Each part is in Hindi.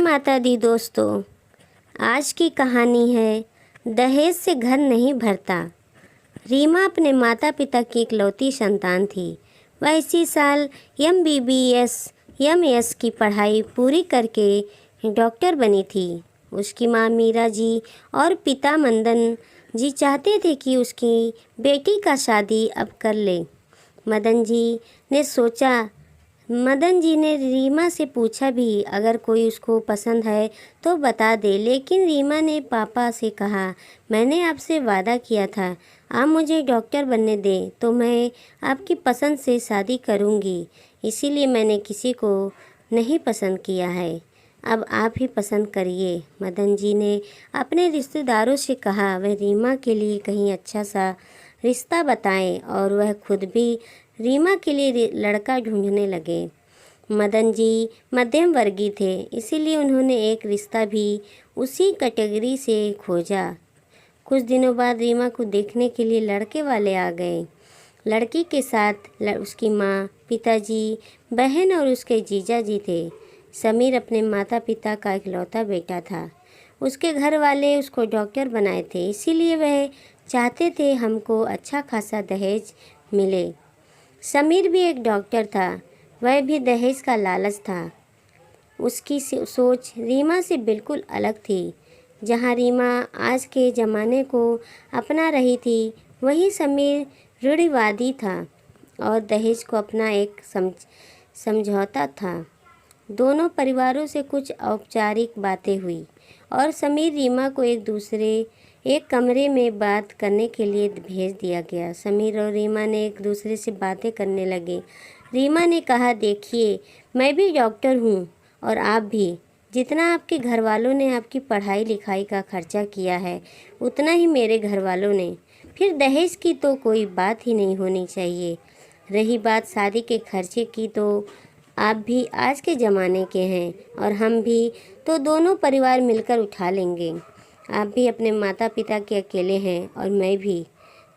माता दी दोस्तों, आज की कहानी है दहेज से घर नहीं भरता। रीमा अपने माता पिता की इकलौती संतान थी। वह इसी साल एमएस की पढ़ाई पूरी करके डॉक्टर बनी थी। उसकी माँ मीरा जी और पिता मंदन जी चाहते थे कि उसकी बेटी का शादी अब कर ले। मदन जी ने रीमा से पूछा भी, अगर कोई उसको पसंद है तो बता दे। लेकिन रीमा ने पापा से कहा, मैंने आपसे वादा किया था, आप मुझे डॉक्टर बनने दें तो मैं आपकी पसंद से शादी करूंगी। इसीलिए मैंने किसी को नहीं पसंद किया है, अब आप ही पसंद करिए। मदन जी ने अपने रिश्तेदारों से कहा वह रीमा के लिए कहीं अच्छा सा रिश्ता बताएं और वह खुद भी रीमा के लिए लड़का ढूंढने लगे। मदन जी मध्यम वर्गीय थे, इसीलिए उन्होंने एक रिश्ता भी उसी कैटेगरी से खोजा। कुछ दिनों बाद रीमा को देखने के लिए लड़के वाले आ गए। लड़की के साथ उसकी माँ, पिताजी, बहन और उसके जीजा जी थे। समीर अपने माता पिता का इकलौता बेटा था। उसके घर वाले उसको डॉक्टर बनाए थे, इसीलिए वह चाहते थे हमको अच्छा खासा दहेज मिले। समीर भी एक डॉक्टर था, वह भी दहेज का लालच था। उसकी सोच रीमा से बिल्कुल अलग थी। जहाँ रीमा आज के ज़माने को अपना रही थी, वहीं समीर रूढ़िवादी था और दहेज को अपना एक समझौता था। दोनों परिवारों से कुछ औपचारिक बातें हुई और समीर रीमा को एक कमरे में बात करने के लिए भेज दिया गया। समीर और रीमा ने एक दूसरे से बातें करने लगे। रीमा ने कहा, देखिए, मैं भी डॉक्टर हूँ और आप भी। जितना आपके घर वालों ने आपकी पढ़ाई लिखाई का खर्चा किया है, उतना ही मेरे घर वालों ने। फिर दहेज की तो कोई बात ही नहीं होनी चाहिए। रही बात शादी के खर्चे की, तो आप भी आज के ज़माने के हैं और हम भी, तो दोनों परिवार मिलकर उठा लेंगे। आप भी अपने माता पिता के अकेले हैं और मैं भी,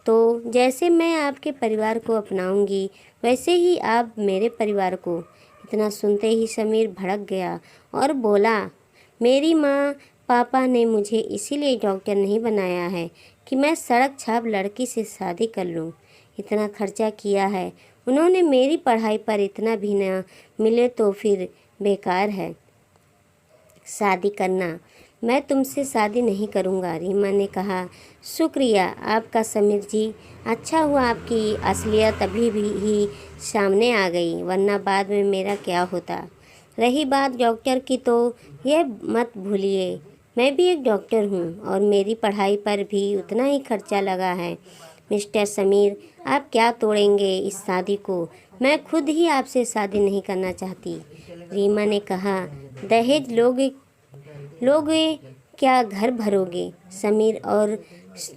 तो जैसे मैं आपके परिवार को अपनाऊंगी वैसे ही आप मेरे परिवार को। इतना सुनते ही समीर भड़क गया और बोला, मेरी माँ पापा ने मुझे इसीलिए डॉक्टर नहीं बनाया है कि मैं सड़क छाप लड़की से शादी कर लूँ। इतना खर्चा किया है उन्होंने, मेरी पढ़ाई पर इतना भी ना मिले तो फिर बेकार है शादी करना। मैं तुमसे शादी नहीं करूँगा। रीमा ने कहा, शुक्रिया आपका समीर जी, अच्छा हुआ आपकी असलियत अभी भी ही सामने आ गई, वरना बाद में मेरा क्या होता। रही बात डॉक्टर की, तो यह मत भूलिए मैं भी एक डॉक्टर हूँ और मेरी पढ़ाई पर भी उतना ही खर्चा लगा है। मिस्टर समीर, आप क्या तोड़ेंगे इस शादी को? मैं खुद ही आपसे शादी नहीं करना चाहती। रीमा ने कहा, दहेज लोगे क्या घर भरोगे? समीर और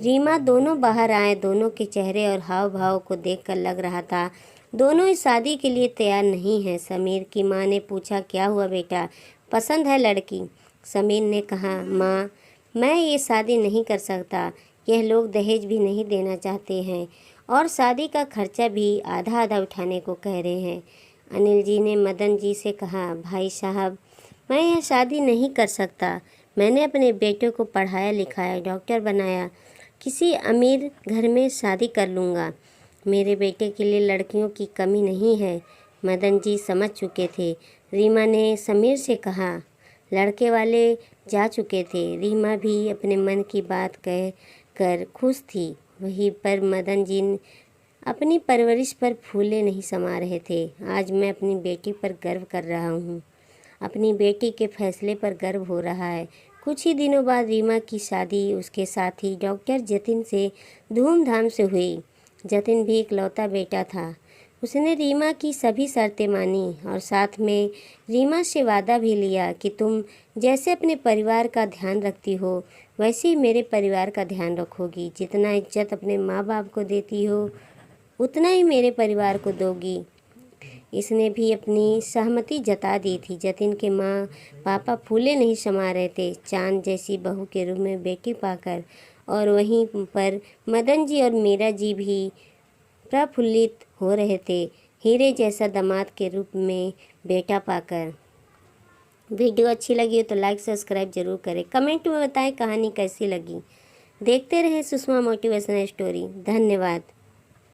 रीमा दोनों बाहर आए। दोनों के चेहरे और हाव भाव को देखकर लग रहा था दोनों इस शादी के लिए तैयार नहीं हैं। समीर की माँ ने पूछा, क्या हुआ बेटा, पसंद है लड़की? समीर ने कहा, माँ, मैं ये शादी नहीं कर सकता। यह लोग दहेज भी नहीं देना चाहते हैं और शादी का खर्चा भी आधा आधा उठाने को कह रहे हैं। अनिल जी ने मदन जी से कहा, भाई साहब, मैं यह शादी नहीं कर सकता। मैंने अपने बेटे को पढ़ाया लिखाया, डॉक्टर बनाया, किसी अमीर घर में शादी कर लूँगा। मेरे बेटे के लिए लड़कियों की कमी नहीं है। मदन जी समझ चुके थे। रीमा ने समीर से कहा, लड़के वाले जा चुके थे। रीमा भी अपने मन की बात कह कर खुश थी। वहीं पर मदन जी अपनी परवरिश पर फूले नहीं समा रहे थे। आज मैं अपनी बेटी पर गर्व कर रहा हूँ, अपनी बेटी के फैसले पर गर्व हो रहा है। कुछ ही दिनों बाद रीमा की शादी उसके साथी डॉक्टर जतिन से धूमधाम से हुई। जतिन भी इकलौता बेटा था। उसने रीमा की सभी शर्तें मानी और साथ में रीमा से वादा भी लिया कि तुम जैसे अपने परिवार का ध्यान रखती हो, वैसे ही मेरे परिवार का ध्यान रखोगी। जितना इज्जत अपने माँ बाप को देती हो, उतना ही मेरे परिवार को दोगी। इसने भी अपनी सहमति जता दी थी। जतिन के माँ पापा फूले नहीं समा रहे थे चांद जैसी बहू के रूप में बेटी पाकर, और वहीं पर मदन जी और मीरा जी भी प्रफुल्लित हो रहे थे हीरे जैसा दामाद के रूप में बेटा पाकर। वीडियो अच्छी लगी हो तो लाइक सब्सक्राइब जरूर करें। कमेंट में बताएं कहानी कैसी लगी। देखते रहें सुषमा मोटिवेशनल स्टोरी। धन्यवाद।